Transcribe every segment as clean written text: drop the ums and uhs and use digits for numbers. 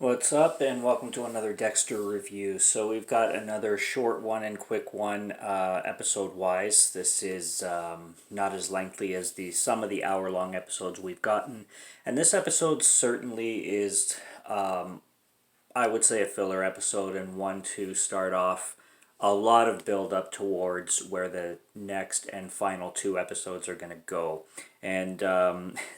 What's up, and welcome to another Dexter review. So, we've got another short one and quick one, episode wise. This is not as lengthy as some of the hour long episodes we've gotten. And this episode certainly is, I would say, a filler episode and one to start off a lot of build up towards where the next and final two episodes are going to go. And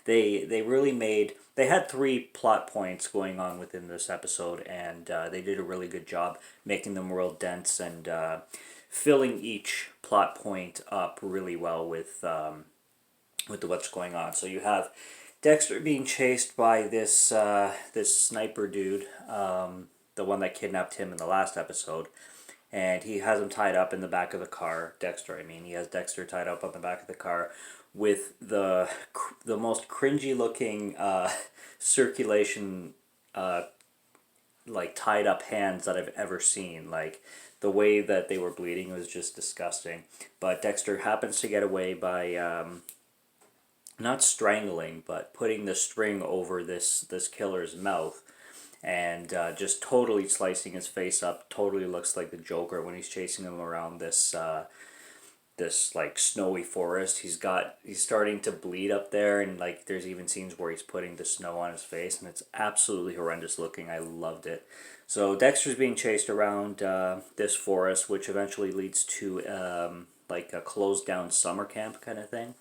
they really made they had three plot points going on within this episode, and they did a really good job making them real dense and filling each plot point up really well with what's going on. So you have Dexter being chased by this sniper dude, the one that kidnapped him in the last episode, and he has him tied up in the back of the car. Dexter, I mean, he has Dexter tied up on the back of the car with the most cringy looking circulation like tied up hands that I've ever seen. Like the way that they were bleeding was just disgusting. But Dexter happens to get away by not strangling, but putting the string over this killer's mouth and just totally slicing his face up. Totally looks like the Joker when he's chasing him around this like snowy forest. He's starting to bleed up there, and like there's even scenes where he's putting the snow on his face, and it's absolutely horrendous looking. I loved it. So Dexter's being chased around this forest, which eventually leads to like a closed down summer camp kind of thing.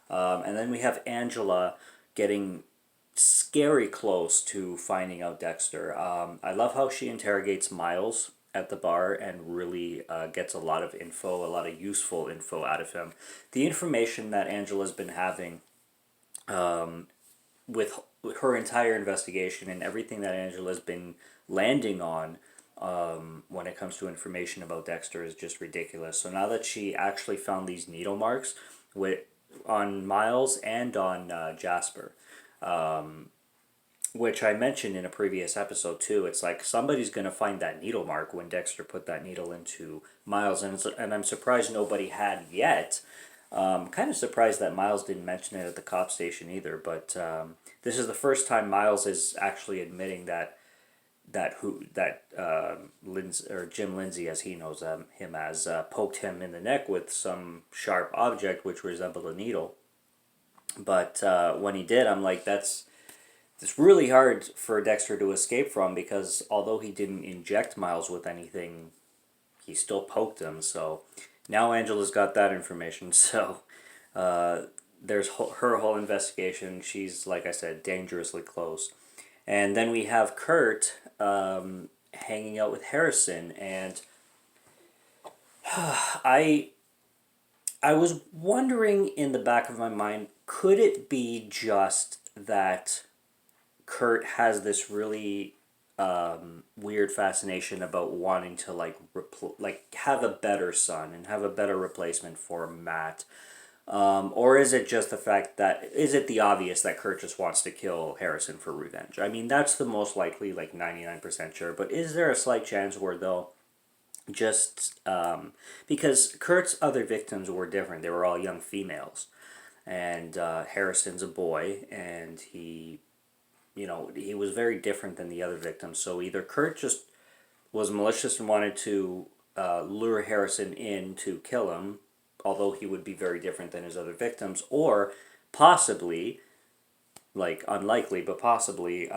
And then we have Angela getting scary close to finding out Dexter. I love how she interrogates Miles at the bar and really gets a lot of info, a lot of useful info out of him. The information that Angela's been having with her entire investigation and everything that Angela's been landing on when it comes to information about Dexter is just ridiculous. So now that she actually found these needle marks with on Miles and on Jasper, which I mentioned in a previous episode too. It's like somebody's gonna find that needle mark when Dexter put that needle into Miles, and I'm surprised nobody had yet. Kind of surprised that Miles didn't mention it at the cop station either. But this is the first time Miles is actually admitting that Lindsay, or Jim Lindsay as he knows him as, poked him in the neck with some sharp object which resembled a needle. But when he did, I'm like, it's really hard for Dexter to escape from, because although he didn't inject Miles with anything, he still poked him. So now Angela's got that information. So there's her whole investigation. She's, like I said, dangerously close. And then we have Kurt hanging out with Harrison, and I I was wondering in the back of my mind, could it be just that Kurt has this really weird fascination about wanting to like have a better son and have a better replacement for Matt, or is it just the fact that is it the obvious that Kurt just wants to kill Harrison for revenge? I mean, that's the most likely, like 99% sure. But is there a slight chance where they'll just because Kurt's other victims were different? They were all young females, and Harrison's a boy, and he was very different than the other victims. So either Kurt just was malicious and wanted to lure Harrison in to kill him, although he would be very different than his other victims, or possibly, like unlikely, but possibly,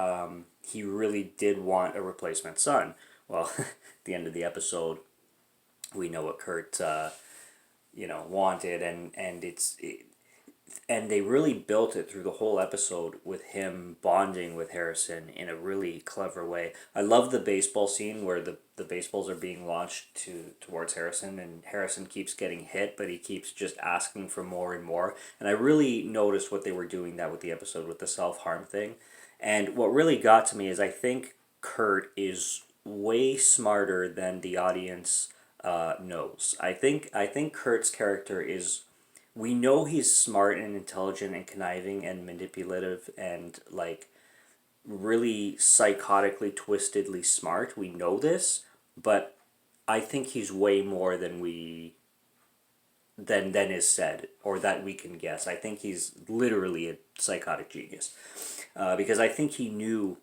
he really did want a replacement son. Well, at the end of the episode, we know what Kurt, wanted, and they really built it through the whole episode with him bonding with Harrison in a really clever way. I love the baseball scene where the baseballs are being launched towards Harrison, and Harrison keeps getting hit, but he keeps just asking for more and more. And I really noticed what they were doing that with the episode with the self-harm thing. And what really got to me is I think Kurt is way smarter than the audience knows. I think Kurt's character is, we know he's smart and intelligent and conniving and manipulative and like really psychotically twistedly smart. We know this, but I think he's way more than is said or that we can guess. I think he's literally a psychotic genius, because I think he knew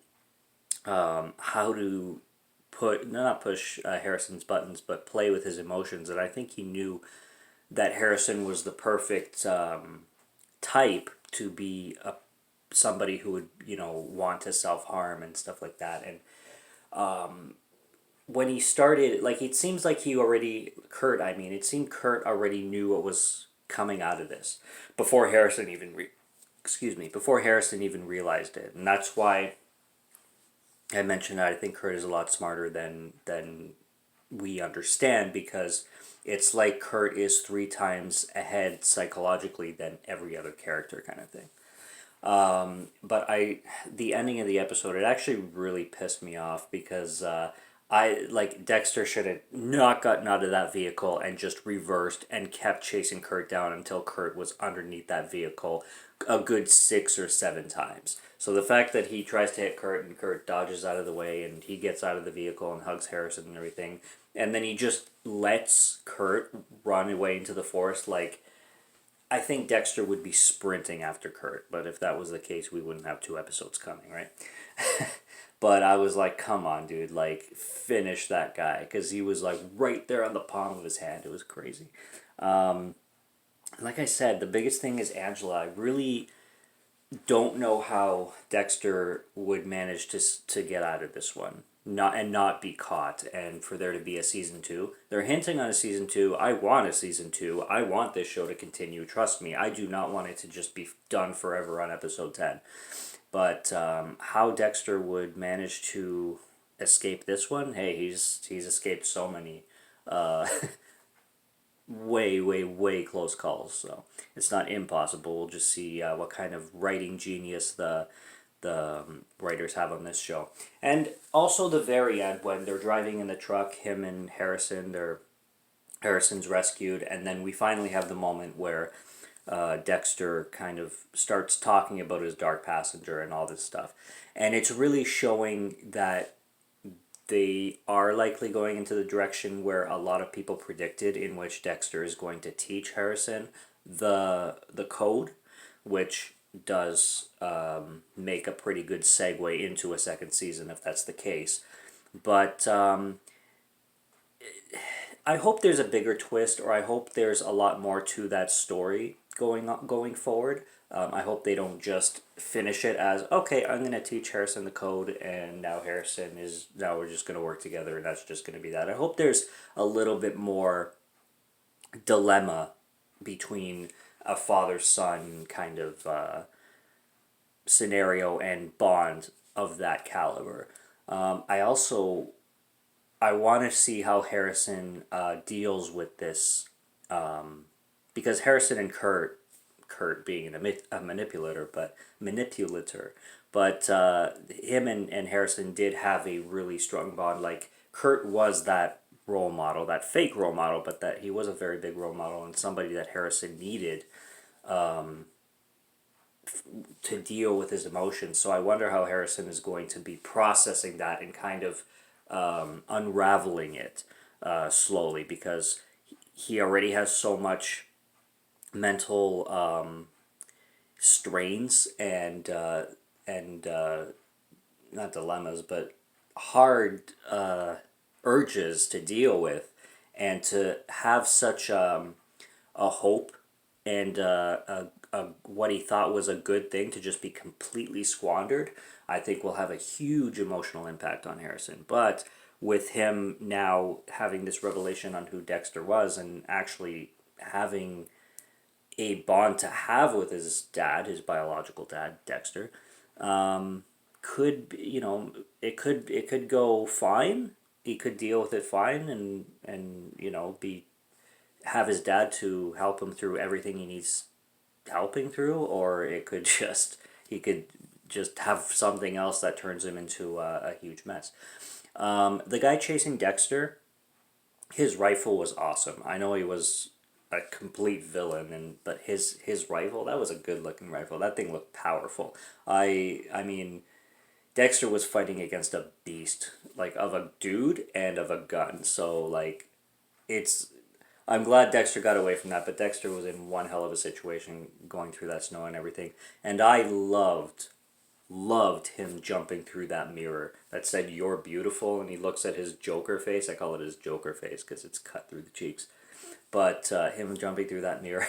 how to not push Harrison's buttons, but play with his emotions. And I think he knew that Harrison was the perfect type to be somebody who would, want to self harm and stuff like that. And when he started, like, it seems like it seemed Kurt already knew what was coming out of this before before Harrison even realized it. And that's why I mentioned that I think Kurt is a lot smarter than we understand, because it's like Kurt is 3 times ahead psychologically than every other character, kind of thing. But the ending of the episode, it actually really pissed me off because I like Dexter should have not gotten out of that vehicle and just reversed and kept chasing Kurt down until Kurt was underneath that vehicle a good 6 or 7 times. So the fact that he tries to hit Kurt and Kurt dodges out of the way and he gets out of the vehicle and hugs Harrison and everything, and then he just lets Kurt run away into the forest, like, I think Dexter would be sprinting after Kurt, but if that was the case, we wouldn't have 2 episodes coming, right? But I was like, come on, dude, like, finish that guy, because he was, like, right there on the palm of his hand. It was crazy. Like I said, the biggest thing is Angela. I really don't know how Dexter would manage to get out of this one, not be caught, and for there to be a season 2. They're hinting on a season 2. I want a season 2. I want this show to continue. Trust me, I do not want it to just be done forever on episode 10. But how Dexter would manage to escape this one? Hey, he's escaped so many way, way, way close calls. So it's not impossible. We'll just see what kind of writing genius the writers have on this show. And also the very end, when they're driving in the truck, him and Harrison's rescued, and then we finally have the moment where Dexter kind of starts talking about his dark passenger and all this stuff. And it's really showing that they are likely going into the direction where a lot of people predicted, in which Dexter is going to teach Harrison the code, which does make a pretty good segue into a second season if that's the case. But I hope there's a bigger twist, or I hope there's a lot more to that story going forward. I hope they don't just finish it as, okay, I'm going to teach Harrison the code, and now we're just going to work together, and that's just going to be that. I hope there's a little bit more dilemma between a father-son kind of scenario and bond of that caliber. I want to see how Harrison deals with this, because Harrison and Kurt being a manipulator, but him and Harrison did have a really strong bond. Like, Kurt was that role model, that fake role model, but that he was a very big role model and somebody that Harrison needed to deal with his emotions. So I wonder how Harrison is going to be processing that and kind of unraveling it slowly, because he already has so much mental strains and not dilemmas, but hard urges to deal with, and to have such a hope and what he thought was a good thing to just be completely squandered, I think will have a huge emotional impact on Harrison. But with him now having this revelation on who Dexter was, and actually having a bond to have with his dad, his biological dad, Dexter, could be, it could go fine. He could deal with it fine, and be have his dad to help him through everything he needs helping through, or he could just have something else that turns him into a huge mess. The guy chasing Dexter, his rifle was awesome. I know he was a complete villain, but his rifle, that was a good looking rifle. That thing looked powerful. I mean, Dexter was fighting against a beast, like, of a dude and of a gun. So, like, it's I'm glad Dexter got away from that, but Dexter was in one hell of a situation going through that snow and everything. And I loved loved him jumping through that mirror that said "You're beautiful," and he looks at his Joker face. I call it his Joker face because it's cut through the cheeks. But him jumping through that mirror,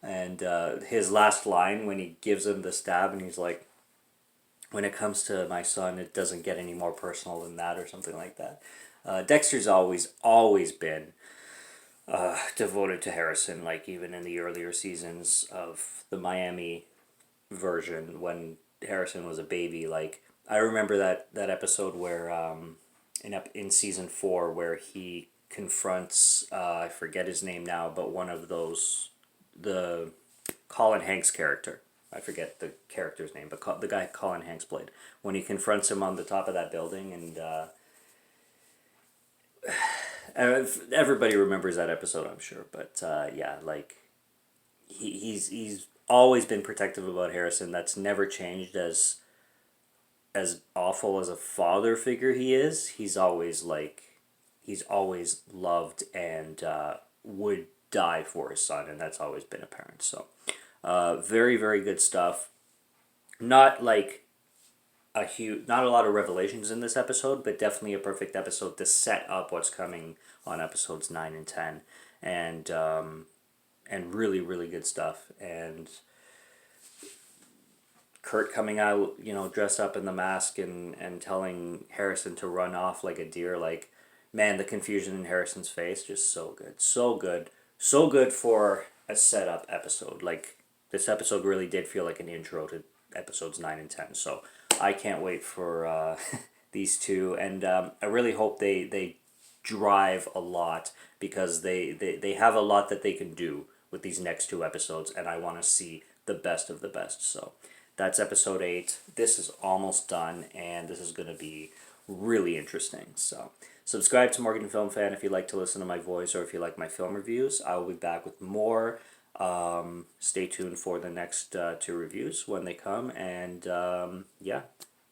and his last line when he gives him the stab, and he's like, "When it comes to my son, it doesn't get any more personal than that," or something like that. Dexter's always been devoted to Harrison, like even in the earlier seasons of the Miami version when Harrison was a baby. Like I remember that episode where in season 4 where he confronts I forget his name now, but one of those the Colin Hanks character. I forget the character's name, but the guy Colin Hanks played when he confronts him on the top of that building, and everybody remembers that episode, I'm sure. But yeah, like he's always been protective about Harrison. That's never changed. As awful as a father figure he is, he's always loved and would die for his son, and that's always been apparent. So, very very good stuff. Not like not a lot of revelations in this episode, but definitely a perfect episode to set up what's coming on episodes 9 and 10, and really really good stuff. And Kurt coming out, dressed up in the mask and telling Harrison to run off like a deer. Like, man, the confusion in Harrison's face, just so good. So good. So good for a setup episode. Like, this episode really did feel like an intro to episodes 9 and 10. So, I can't wait for these two. And I really hope they drive a lot, because they have a lot that they can do with these next two episodes. And I want to see the best of the best. So, that's episode 8. This is almost done, and this is going to be really interesting. So, subscribe to Morgan Film Fan if you like to listen to my voice, or if you like my film reviews. I will be back with more. Stay tuned for the next 2 reviews when they come, and yeah,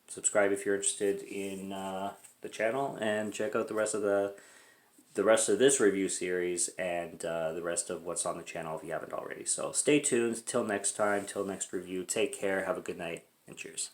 subscribe if you're interested in the channel, and check out the rest of this review series, and the rest of what's on the channel if you haven't already. So stay tuned till next time, till next review. Take care, have a good night, and cheers.